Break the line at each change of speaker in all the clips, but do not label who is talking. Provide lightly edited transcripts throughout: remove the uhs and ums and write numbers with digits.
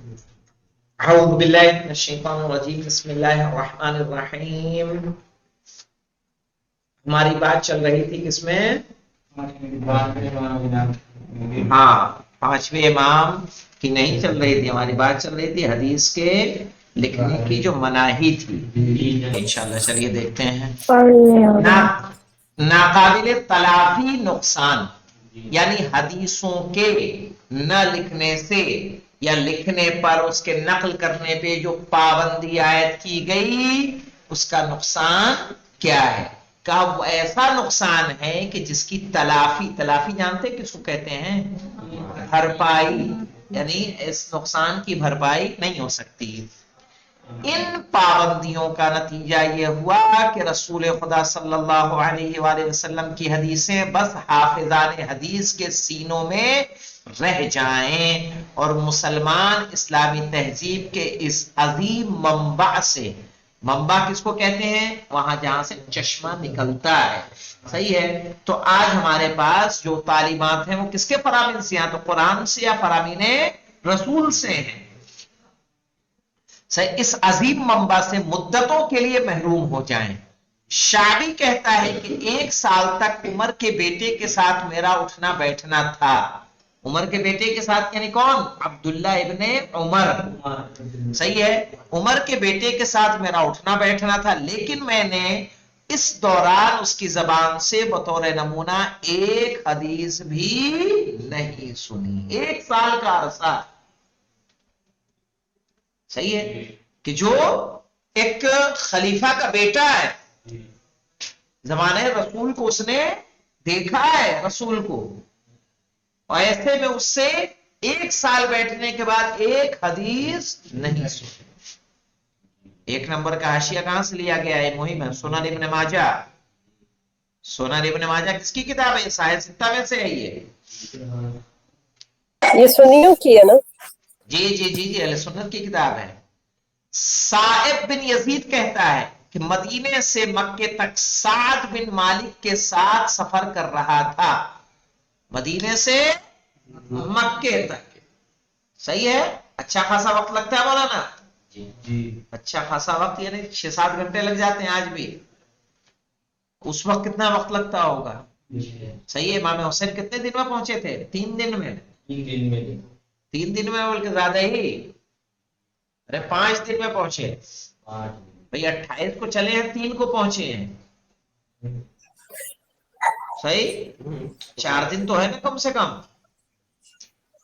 اعوذ باللہ من الشیطان الرجیم بسم اللہ الرحمن الرحیم. ہماری بات چل رہی تھی کس میں؟ ہاں، پانچویں امام کی نہیں چل رہی تھی، ہماری بات چل رہی تھی حدیث کے لکھنے کی جو مناہی تھی. انشاءاللہ چلیے دیکھتے ہیں. ناقابل تلافی نقصان، یعنی حدیثوں کے نہ لکھنے سے یا لکھنے پر اس کے نقل کرنے پہ جو پابندی عائد کی گئی اس کا نقصان کیا ہے؟ کہا وہ ایسا نقصان ہے کہ جس کی تلافی جانتے کس کو کہتے ہیں؟ بھرپائی، یعنی اس نقصان کی بھرپائی نہیں ہو سکتی. ان پابندیوں کا نتیجہ یہ ہوا کہ رسول خدا صلی اللہ علیہ وآلہ وسلم کی حدیثیں بس حافظان حدیث کے سینوں میں رہ جائیں اور مسلمان اسلامی تہذیب کے اس عظیم منبع سے، منبع کس کو کہتے ہیں؟ وہاں جہاں سے چشمہ نکلتا ہے. صحیح ہے. تو آج ہمارے پاس جو تعلیمات ہیں وہ کس کے فرامین سے ہیں؟ تو قرآن سے یا فرامین رسول سے ہیں. اس عظیم منبع سے مدتوں کے لیے محروم ہو جائیں. شاعری کہتا ہے کہ 1 سال تک عمر کے بیٹے کے ساتھ میرا اٹھنا بیٹھنا تھا. عمر کے بیٹے کے ساتھ یعنی کون؟ عبداللہ ابن عمر. صحیح ہے. عمر کے بیٹے کے ساتھ میرا اٹھنا بیٹھنا تھا، لیکن میں نے اس دوران اس کی زبان سے بطور نمونہ ایک حدیث بھی نہیں سنی. 1 سال کا عرصہ. صحیح ہے کہ جو ایک خلیفہ کا بیٹا ہے، زمانے رسول کو اس نے دیکھا ہے رسول کو، اور ایسے میں اس سے 1 سال بیٹھنے کے بعد ایک حدیث نہیں سنی. 1 نمبر کا حاشیہ کہاں سے لیا گیا ہے؟ مہم ہے سنن ابن ماجہ. سنن ابن ماجہ کس کی کتاب ہے؟ صحیح ستہ میں سے ہے
یہ سنیوں کی ہے نا؟
جی جی جی جی اہل سنت کی کتاب ہے. صائب بن یزید کہتا ہے کہ مدینے سے مکے تک سعد بن مالک کے ساتھ سفر کر رہا تھا. مدینے سے مکے تک. صحیح ہے. اچھا خاصا وقت لگتا ہے مولانا. جی اچھا خاصا وقت، یعنی 6-7 گھنٹے لگ جاتے ہیں آج بھی. اس وقت کتنا وقت لگتا ہوگا؟ صحیح ہے. امام حسین کتنے دن میں پہنچے تھے؟ 3 دن میں. 3 دن میں بول کے زیادہ ہی. ارے 5 دن میں پہنچے بھئی. 28 کو چلے ہیں، 3 کو پہنچے ہیں. صحیح. 4 دن تو ہے نا کم سے کم.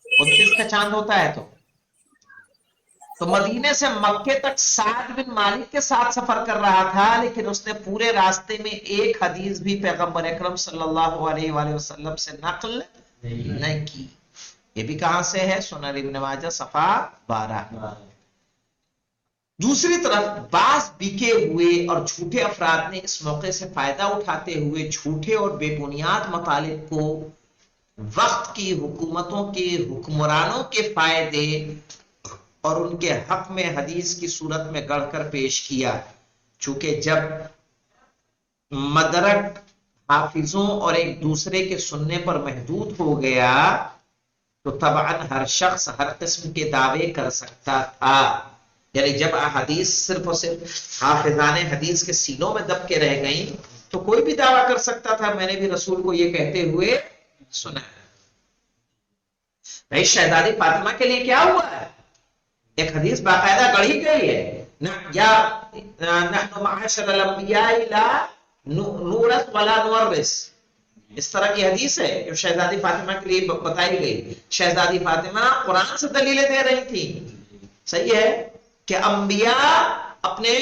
29 کا چاند ہوتا ہے تو مدینے سے مکے تک سعد بن مالک کے ساتھ سفر کر رہا تھا، لیکن اس نے پورے راستے میں ایک حدیث بھی پیغمبر اکرم صلی اللہ علیہ وآلہ وسلم سے نقل نہیں کی. یہ بھی کہاں سے ہے؟ سنن ابن ماجہ صفحہ 12. دوسری طرف بعض بکے ہوئے اور جھوٹے افراد نے اس موقع سے فائدہ اٹھاتے ہوئے جھوٹے اور بے بنیاد مطالب کو وقت کی حکومتوں کے حکمرانوں کے فائدے اور ان کے حق میں حدیث کی صورت میں گڑھ کر پیش کیا. چونکہ جب مدرک حافظوں اور ایک دوسرے کے سننے پر محدود ہو گیا تو طبعاً ہر شخص ہر قسم کے دعوے کر سکتا تھا. یعنی جب حدیث صرف اور صرف حافظان حدیث کے سینوں میں دب کے رہ گئیں تو کوئی بھی دعویٰ کر سکتا تھا میں نے بھی رسول کو یہ کہتے ہوئے سنا ہے. بھائی شہزادی فاطمہ کے لیے کیا ہوا ہے؟ ایک حدیث باقاعدہ گڑھی گئی ہے یا نحن معاشر الانبیاء لا نورث ولا نورث. اس طرح کی حدیث ہے جو شہزادی فاطمہ کے لیے بتائی گئی. شہزادی فاطمہ قرآن سے دلیلیں دے رہی تھی. صحیح ہے کہ انبیاء اپنے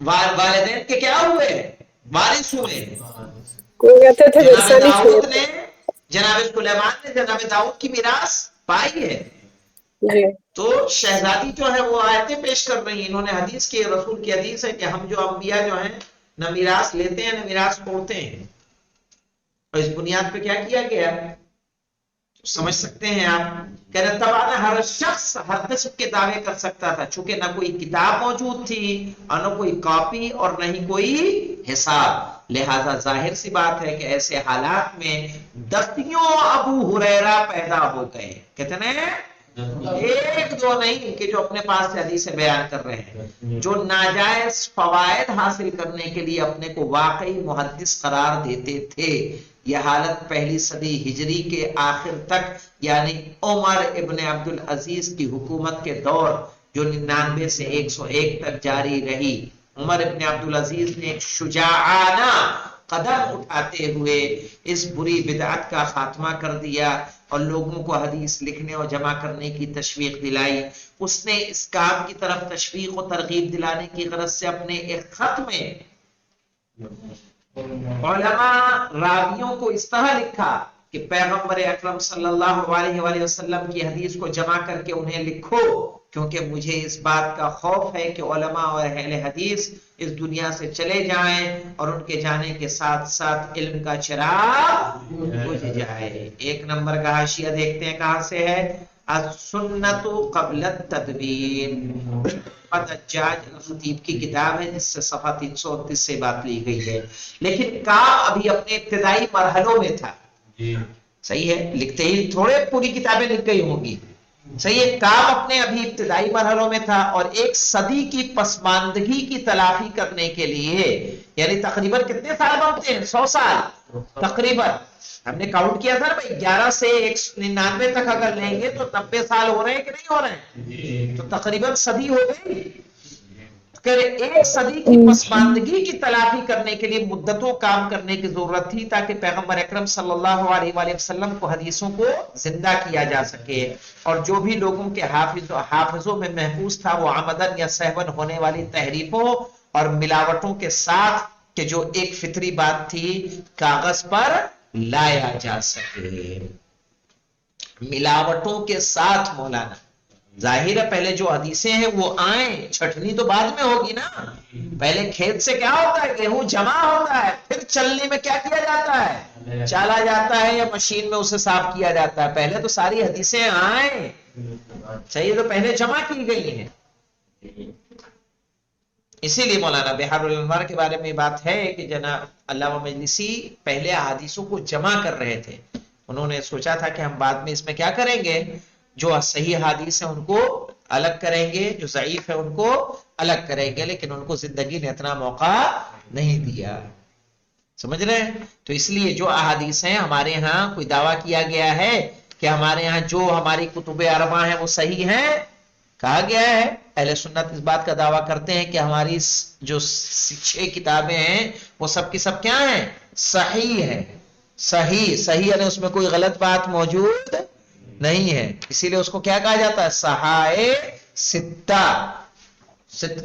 والدین کے کیا ہوئے؟ وارث ہوئے. جناب داؤد نے، جناب سلیمان نے جناب داؤد کی میراث پائی ہے. تو شہزادی جو ہے وہ آیتیں پیش کر رہی ہیں. انہوں نے حدیث کی، رسول کی حدیث ہے کہ ہم جو انبیاء جو ہیں نہ میراث لیتے ہیں نہ میراث چھوڑتے ہیں. اور اس بنیاد پہ کیا کیا گیا سمجھ سکتے ہیں آپ. کہنے تبانا ہر شخص ہر قسم کے دعوے کر سکتا تھا، چونکہ نہ کوئی کتاب موجود تھی اور نہ کوئی کاپی اور نہ ہی کوئی حساب. لہذا ظاہر سی بات ہے کہ ایسے حالات میں دستیوں ابو ہریرہ پیدا ہو گئے. کہتے ہیں ایک دو نہیں کہ جو اپنے پاس سے حدیثیں بیان کر رہے ہیں، جو ناجائز فوائد حاصل کرنے کے لیے اپنے کو واقعی محدث قرار دیتے تھے۔ یہ حالت پہلی صدی ہجری کے آخر تک یعنی عمر ابن عبدالعزیز کی حکومت کے دور جو 99 سے 101 تک جاری رہی۔ عمر ابن عبدالعزیز نے ایک شجاعانہ قدم اٹھاتے ہوئے اس بری بدعت کا خاتمہ کر دیا اور لوگوں کو حدیث لکھنے اور جمع کرنے کی تشویق دلائی۔ اس نے اس کام کی طرف تشویق و ترغیب دلانے کی غرض سے اپنے ایک خط میں علماء راویوں کو اس طرح لکھا کہ پیغمبر اکرم صلی اللہ علیہ وآلہ وسلم کی حدیث کو جمع کر کے انہیں لکھو، کیونکہ مجھے اس بات کا خوف ہے کہ علماء اور اہل حدیث اس دنیا سے چلے جائیں اور ان کے جانے کے ساتھ ساتھ علم کا چراغ بجھ جائے۔ ایک نمبر کا حاشیہ دیکھتے ہیں کہاں سے ہے، السنت قبل التدوین، حجاج الخطیب کی کتاب ہے جس سے صفحہ 329 سے بات لی گئی ہے۔ لیکن کام ابھی اپنے ابتدائی مرحلوں میں تھا، صحیح ہے، لکھتے ہی تھوڑے پوری کتابیں لکھ گئی ہوں گی، صحیح ہے، کام اپنے ابھی ابتدائی مرحلوں میں تھا اور ایک صدی کی پسماندگی کی تلافی کرنے کے لیے یعنی تقریباً کتنے سال بنتے ہیں، 100 سال تقریباً، ہم نے کاؤنٹ کیا تھا نا بھائی 11 سے 199 تک اگر لیں گے تو 90 سال ہو رہے ہیں کہ نہیں ہو رہے ہیں، تو تقریباً صدی ہو گئی۔ ایک صدی کی پسماندگی کی تلافی کرنے کے لیے مدتوں کام کرنے کی ضرورت تھی تاکہ پیغمبر اکرم صلی اللہ علیہ وآلہ وسلم کو حدیثوں کو زندہ کیا جا سکے، اور جو بھی لوگوں کے حافظوں میں محفوظ تھا وہ عمدن یا سہون ہونے والی تحریفوں اور ملاوٹوں کے ساتھ کہ جو ایک فطری بات تھی کاغذ پر لایا جا سکے۔ ملاوٹوں کے ساتھ مولانا، ظاہر ہے پہلے جو حدیثیں ہیں وہ آئیں، چھٹنی تو بعد میں ہوگی نا، پہلے کھیت سے کیا ہوتا ہے، گیہوں جمع ہوتا ہے، پھر چلنے میں کیا کیا جاتا ہے، چالا جاتا ہے یا مشین میں اسے صاف کیا جاتا ہے، پہلے تو ساری حدیثیں آئیں، صحیح، تو پہلے جمع کی گئی ہیں۔ اسی لیے مولانا بحار الانوار کے بارے میں بات ہے کہ جناب علامہ مجلسی پہلے احادیثوں کو جمع کر رہے تھے، انہوں نے سوچا تھا کہ ہم بعد میں اس میں کیا کریں گے، جو صحیح حدیث ہیں ان کو الگ کریں گے، جو ضعیف ہے ان کو الگ کریں گے، لیکن ان کو زندگی نے اتنا موقع نہیں دیا، سمجھ رہے ہیں؟ تو اس لیے جو احادیث ہیں ہمارے ہاں کوئی دعویٰ کیا گیا ہے کہ ہمارے ہاں جو ہماری کتب اربعہ ہیں وہ صحیح ہیں، کہا گیا ہے، اہل سنت اس بات کا دعویٰ کرتے ہیں کہ ہماری جو 6 کتابیں ہیں وہ سب کی سب کیا ہیں، صحیح ہیں، صحیح یعنی اس میں کوئی غلط بات موجود نہیں ہے، اسی لیے اس کو کیا کہا جاتا ہے، صحائح ستہ،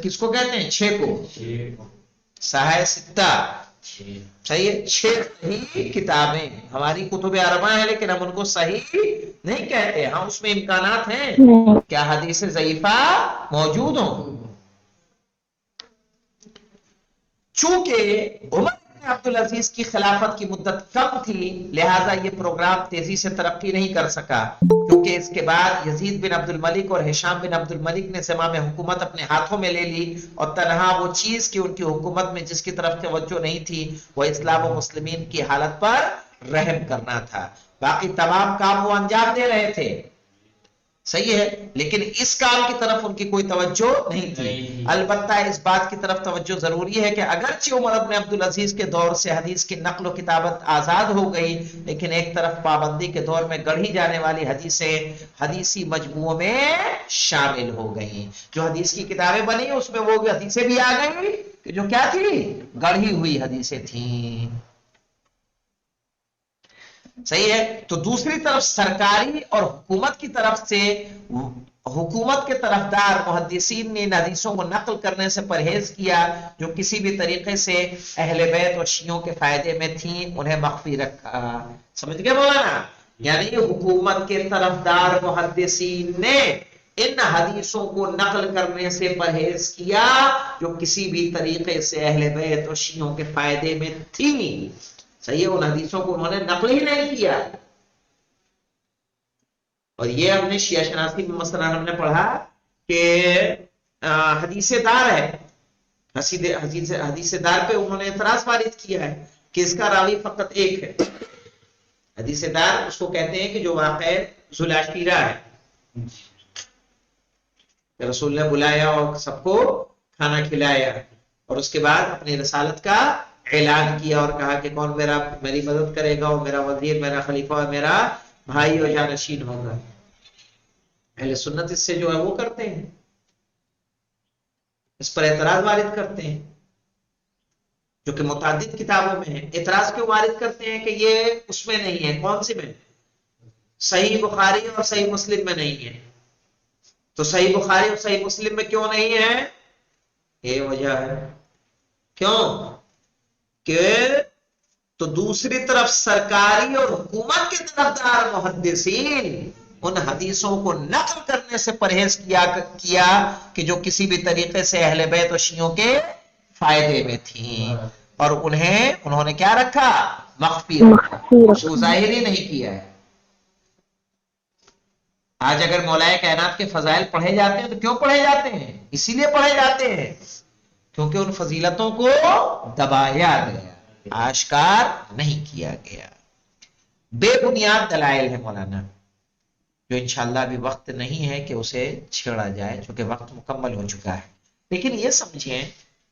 کس کو کہتے ہیں، 6 کو، صحائح ستہ، صحیح ہے، 6 صحیح کتابیں ہماری کتب اربعہ ہیں، لیکن ہم ان کو صحیح نہیں کہتے، ہاں اس میں امکانات ہیں کیا حدیث ضعیفہ موجود ہوں۔ چونکہ عمر بن عبدالعزیز کی خلافت کی مدت کم تھی لہٰذا یہ پروگرام تیزی سے ترقی نہیں کر سکا، کیونکہ اس کے بعد یزید بن عبد الملک اور ہشام بن عبد الملک نے زمام حکومت اپنے ہاتھوں میں لے لی، اور تنہا وہ چیز کہ ان کی حکومت میں جس کی طرف توجہ نہیں تھی وہ اسلام و مسلمین کی حالت پر رحم کرنا تھا، باقی تمام کام وہ انجام دے رہے تھے، صحیح ہے، لیکن اس کام کی طرف ان کی کوئی توجہ نہیں تھی۔ البتہ اس بات کی طرف توجہ ضروری ہے کہ اگرچہ عمر بن عبدالعزیز کے دور سے حدیث کی نقل و کتابت آزاد ہو گئی، لیکن ایک طرف پابندی کے دور میں گڑھی جانے والی حدیثیں حدیثی مجموعوں میں شامل ہو گئیں، جو حدیث کی کتابیں بنی اس میں وہ حدیثیں بھی آ گئی کہ جو کیا تھی، گڑھی ہوئی حدیثیں تھیں، صحیح ہے۔ تو دوسری طرف سرکاری اور حکومت کی طرف سے حکومت کے طرفدار محدثین نے ان حدیثوں کو نقل کرنے سے پرہیز کیا جو کسی بھی طریقے سے اہل بیت اور شیعوں کے فائدے میں تھیں، انہیں مخفی رکھا، سمجھ گئے مولانا، یعنی حکومت کے طرفدار محدثین نے ان حدیثوں کو نقل کرنے سے پرہیز کیا جو کسی بھی طریقے سے اہل بیت اور شیعوں کے فائدے میں تھیں، صحیح ہے، ان حدیثوں کو انہوں نے نقل ہی نہیں کیا، اور یہ ہم نے شیعہ شناسی میں مثلا ہم نے پڑھا کہ حدیث دار ہے، حدیث دار پہ انہوں نے اعتراض وارد کیا ہے کہ اس کا راوی فقط ایک ہے، حدیث دار اس کو کہتے ہیں کہ جو واقع ذوالعشیرہ ہے، رسول نے بلایا اور سب کو کھانا کھلایا اور اس کے بعد اپنی رسالت کا اعلان کیا اور کہا کہ کون میری مدد کرے گا، اور میرا وزیر، میرا خلیفہ اور میرا بھائی اور جانشین ہوگا۔ اہل سنت اس سے جو ہے وہ کرتے ہیں، اس پر اعتراض وارد کرتے ہیں، جو کہ متعدد کتابوں میں ہے۔ اعتراض کیوں وارد کرتے ہیں کہ یہ اس میں نہیں ہے؟ کون سی میں؟ صحیح بخاری اور صحیح مسلم میں نہیں ہے۔ تو صحیح بخاری اور صحیح مسلم میں کیوں نہیں ہے؟ یہ وجہ ہے۔ کیوں کہ تو دوسری طرف سرکاری اور حکومت کے طرفدار محدثین ان حدیثوں کو نقل کرنے سے پرہیز کیا کہ جو کسی بھی طریقے سے اہل بیت و شیعوں کے فائدے میں تھیں، اور انہوں نے کیا رکھا؟ مخفی رکھا، اس کو ظاہر ہی نہیں کیا ہے۔ آج اگر مولائے کائنات کے فضائل پڑھے جاتے ہیں تو کیوں پڑھے جاتے ہیں؟ اسی لیے پڑھے جاتے ہیں کیونکہ ان فضیلتوں کو دبایا گیا، آشکار نہیں کیا گیا۔ بے بنیاد دلائل ہے مولانا، جو انشاءاللہ ابھی وقت نہیں ہے کہ اسے چھیڑا جائے چونکہ وقت مکمل ہو چکا ہے۔ لیکن یہ سمجھیں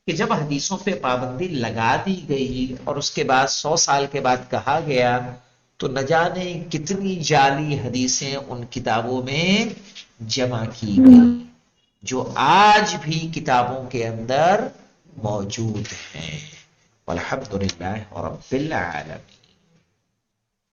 کہ جب حدیثوں پہ پابندی لگا دی گئی اور اس کے بعد 100 سال کے بعد کہا گیا تو نہ جانے کتنی جعلی حدیثیں ان کتابوں میں جمع کی گئی جو آج بھی کتابوں کے اندر موجود ہیں۔ والحمدللہ رب العالمین۔